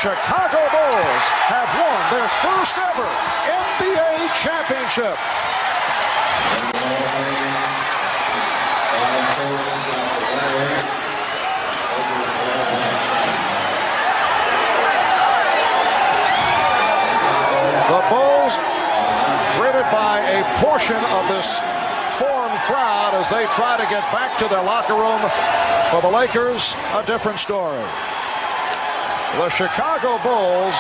Chicago Bulls have won their first ever NBA championship. The Bulls greeted by a portion of this foreign crowd as they try to get back to their locker room. For the Lakers, a different story. The Chicago Bulls'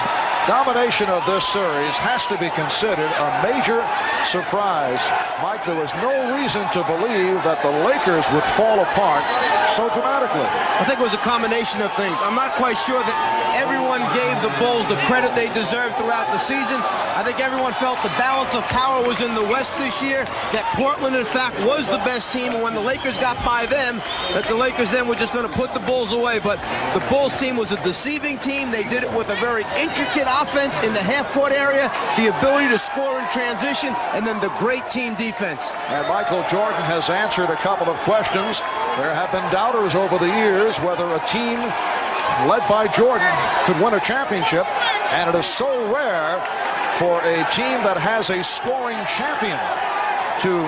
domination of this series has to be considered a major surprise. Mike, there was no reason to believe that the Lakers would fall apart so dramatically. I think it was a combination of things. I'm not quite sure that everyone gave the Bulls the credit they deserved throughout the season. I think everyone felt the balance of power was in the West this year, that Portland, in fact, was the best team, and when the Lakers got by them, that the Lakers then were just going to put the Bulls away. But the Bulls team was a deceiving team. They did it with a very intricate offense in the half-court area, the ability to score in transition, and then the great team defense. And Michael Jordan has answered a couple of questions. There have been doubters over the years whether a team led by Jordan could win a championship, and it is so rare for a team that has a scoring champion to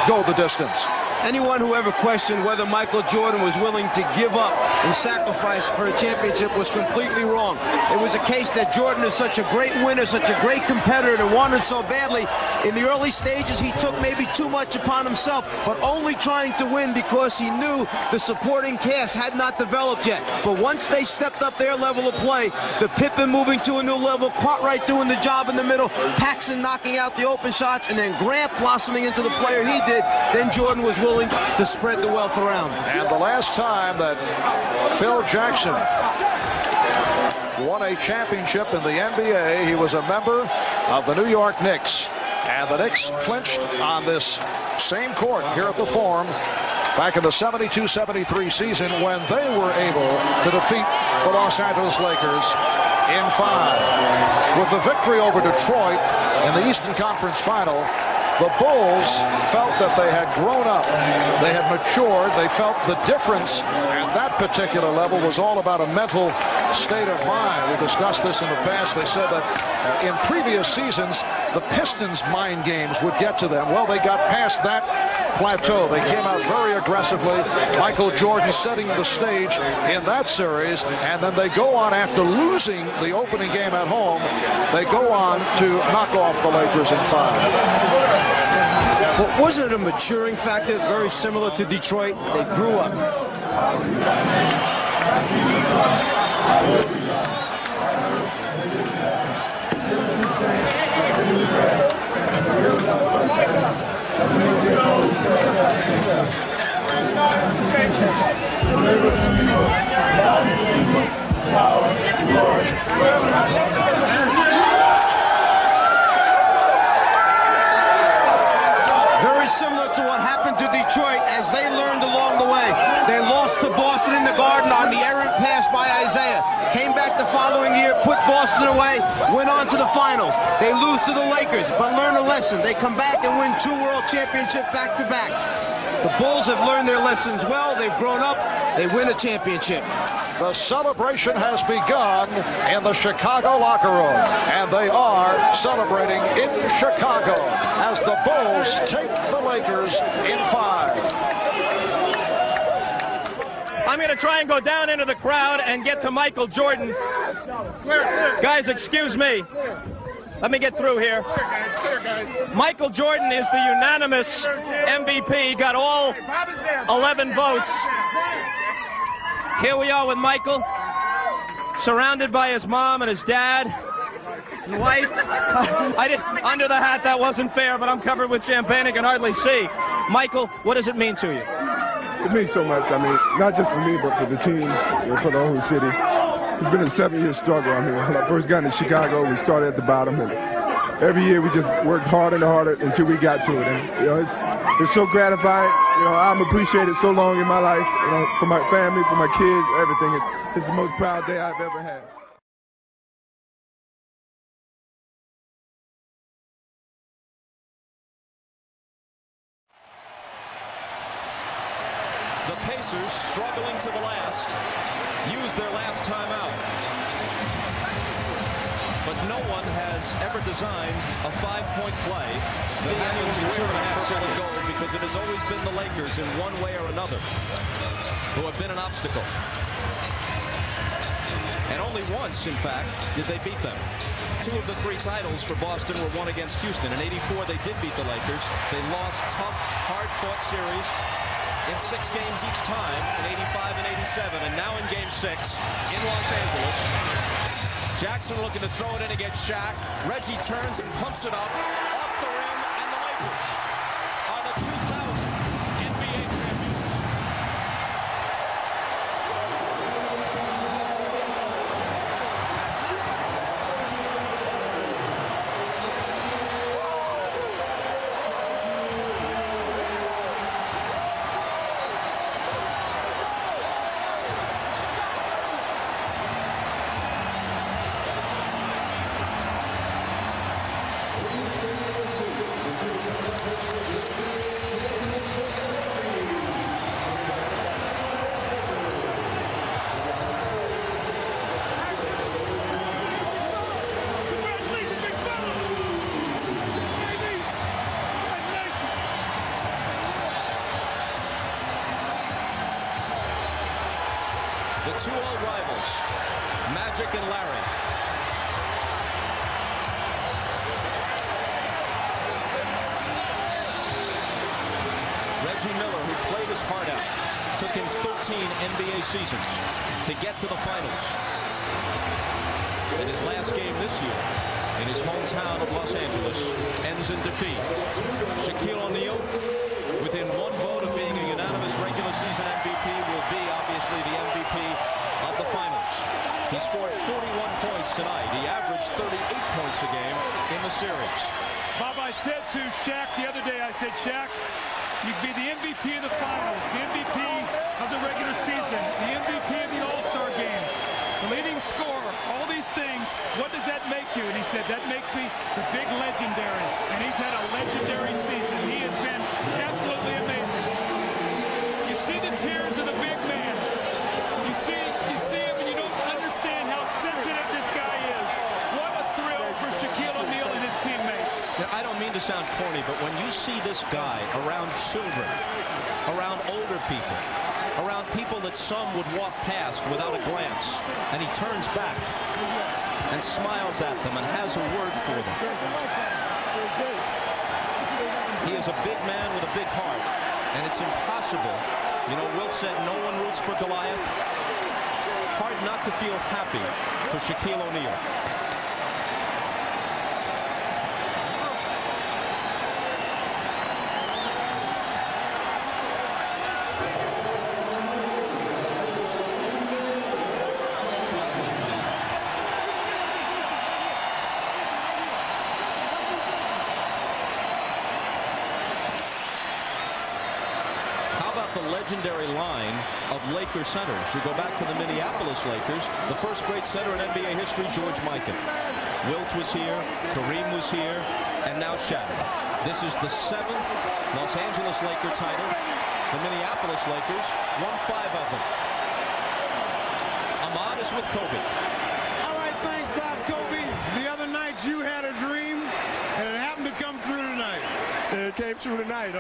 go the distance. Anyone who ever questioned whether Michael Jordan was willing to give up and sacrifice for a championship was completely wrong. It was a case that Jordan is such a great winner, such a great competitor, and wanted so badly. In the early stages, he took maybe too much upon himself, but only trying to win because he knew the supporting cast had not developed yet. But once they stepped up their level of play, the Pippen moving to a new level, Cartwright doing the job in the middle, Paxson knocking out the open shots, and then Grant blossoming into the player he did, then Jordan was willing to spread the wealth around. And the last time that Phil Jackson won a championship in the NBA, he was a member of the New York Knicks. And the Knicks clinched on this same court here at the Forum back in the 72-73 season when they were able to defeat the Los Angeles Lakers in 5. With the victory over Detroit in the Eastern Conference Final, the Bulls felt that they had grown up, they had matured, they felt the difference, and that particular level was all about a mental state of mind. We discussed this in the past. They said that in previous seasons, the Pistons' mind games would get to them. Well, they got past that plateau. They came out very aggressively. Michael Jordan setting the stage in that series, and then they go on after losing the opening game at home. They go on to knock off the Lakers in 5. But wasn't it a maturing factor, very similar to Detroit? They grew up. Very similar to what happened to Detroit as they learned along the way. They lost to Boston in the Garden on the errant pass by Isaiah. Came back the following year, put Boston away, went on to the finals. They lose to the Lakers, but learn a lesson. They come back and win 2 world championships back-to-back. The Bulls have learned their lessons well. They've grown up. They win a championship. The celebration has begun in the Chicago locker room, and they are celebrating in Chicago as the Bulls take the Lakers in 5. I'm going to try and go down into the crowd and get to Michael Jordan. Guys, excuse me. Let me get through here. Michael Jordan is the unanimous MVP. He got all 11 votes. Here we are with Michael, surrounded by his mom and his dad and wife. Under the hat, that wasn't fair, but I'm covered with champagne. I can hardly see. Michael, what does it mean to you? It means so much. I mean, not just for me, but for the team, for the whole city. It's been a 7-year struggle. I mean, when I first got into Chicago, we started at the bottom, and every year we just worked harder and harder until we got to it. And it's so gratifying. I'm appreciated so long in my life. For my family, for my kids, everything. It's the most proud day I've ever had. The Pacers, struggling to the last, use their last timeout. but no one has ever designed a 5-point play that ends in 2.5 solid goals, because it has always been the Lakers in one way or another who have been an obstacle. And only once, in fact, did they beat them. 2 of the 3 titles for Boston were won against Houston. In '84, they did beat the Lakers. They lost tough, hard-fought series in 6 games each time, in '85 and '87. And now in Game 6 in Los Angeles, Jackson looking to throw it in against Shaq. Reggie turns and pumps it up off the rim, and the Lakers are the 2000 NBA champions. The 2 old rivals, Magic and Larry. Reggie Miller, who played his heart out, took him 13 NBA seasons to get to the finals. And his last game this year, in his hometown of Los Angeles, ends in defeat. Shaquille O'Neal, within 1 vote of being a unanimous regular season MVP, will be obviously the MVP of the finals. He scored 41 points tonight. He averaged 38 points a game in the series. Bob, I said to Shaq the other day, I said, Shaq, you could be the MVP of the finals, the MVP of the regular season, the MVP of the All-Star game, the leading scorer, all these things. What does that make you? And he said, that makes me the big legendary. And he's had a legendary season. He has been absolutely amazing. You see the tears of the big man. You see him and you don't understand how sensitive this guy is. What a thrill for Shaquille O'Neal and his teammates. Now, I don't mean to sound corny, but when you see this guy around children, around older people, around people that some would walk past without a glance, and he turns back and smiles at them and has a word for them. He is a big man with a big heart, and it's impossible. You know, Wilt said no one roots for Goliath. Hard not to feel happy for Shaquille O'Neal. The legendary line of Laker centers. You go back to the Minneapolis Lakers, the first great center in NBA history, George Mikan. Wilt was here, Kareem was here, and now Shaq. This is the 7th Los Angeles Laker title. The Minneapolis Lakers won 5 of them. Ahmad is with Kobe. All right, thanks, Bob. Kobe, the other night you had a dream, and it happened to come through tonight. It came true tonight.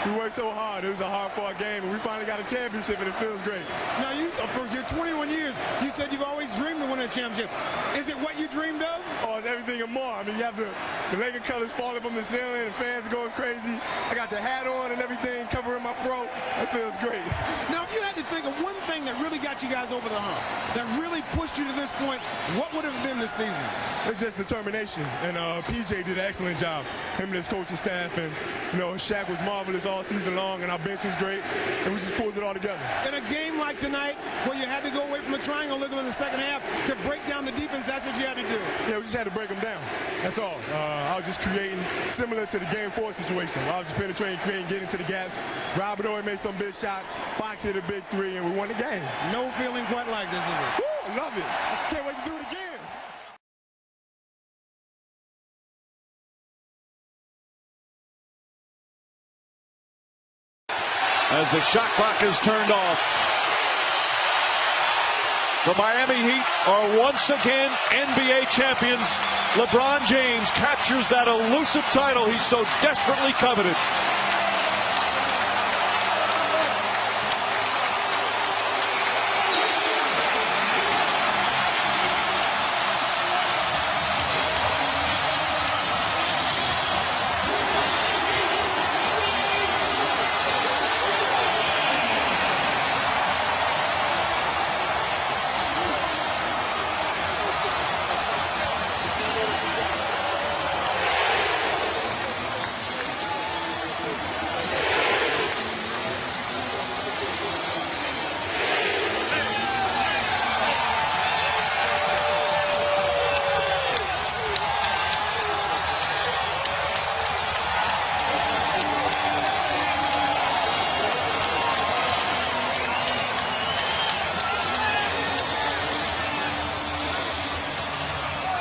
We worked so hard. It was a hard-fought game, and we finally got a championship, and it feels great. Now, for your 21 years, you said you've always dreamed of winning a championship. Is it what you dreamed of? Oh, it's everything and more. I mean, you have the Laker colors falling from the ceiling, and fans going crazy. I got the hat on and everything, covering my throat. It feels great. Now, if you had to think of one thing that really got you guys over the hump, that really pushed you to this point, what would it have been this season? It's just determination, and PJ did an excellent job. Him and his coaching staff, and you know, Shaq was marvelous all season long, and our bench was great, and we just pulled it all together. In a game like tonight, where you had to go away from the triangle in the second half to break down the defense, that's what you had to do. Yeah, we just had to break them down. That's all. I was just creating, similar to the Game 4 situation, where I was just penetrating, creating, getting to the gaps. Robert Ory made some big shots. Fox hit a big 3, and we won the game. No feeling quite like this, is it? Woo, I love it. Can't wait to do it again. As the shot clock is turned off. The Miami Heat are once again NBA champions. LeBron James captures that elusive title he so desperately coveted.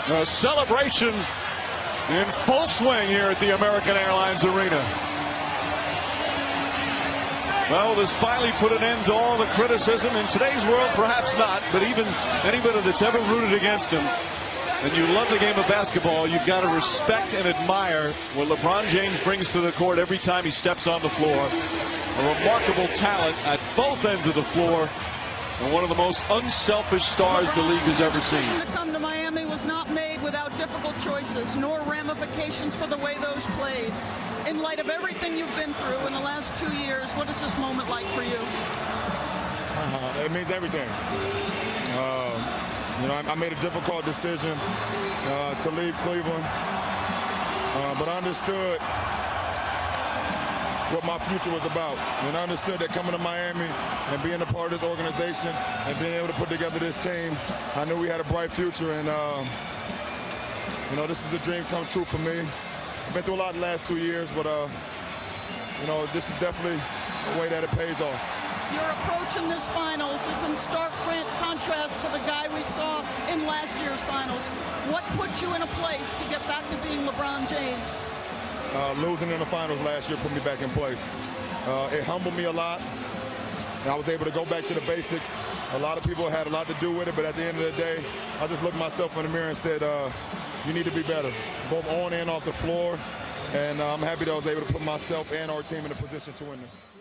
A celebration in full swing here at the American Airlines Arena. Well, this finally put an end to all the criticism. In today's world, perhaps not, but even anybody that's ever rooted against him, and you love the game of basketball, you've got to respect and admire what LeBron James brings to the court every time he steps on the floor. A remarkable talent at both ends of the floor, and one of the most unselfish stars the league has ever seen. To come to Miami was not made without difficult choices, nor ramifications for the way those played. In light of everything you've been through in the last 2 years, what is this moment like for you? It means everything. I made a difficult decision to leave Cleveland, but I understood what my future was about. And I understood that coming to Miami and being a part of this organization and being able to put together this team, I knew we had a bright future. And, this is a dream come true for me. I've been through a lot in the last 2 years, but, this is definitely a way that it pays off. Your approach in this finals is in stark contrast to the guy we saw in last year's finals. What put you in a place to get back to being LeBron James? Losing in the finals last year put me back in place. It humbled me a lot, and I was able to go back to the basics. A lot of people had a lot to do with it, but at the end of the day, I just looked myself in the mirror and said, you need to be better, both on and off the floor. And I'm happy that I was able to put myself and our team in a position to win this.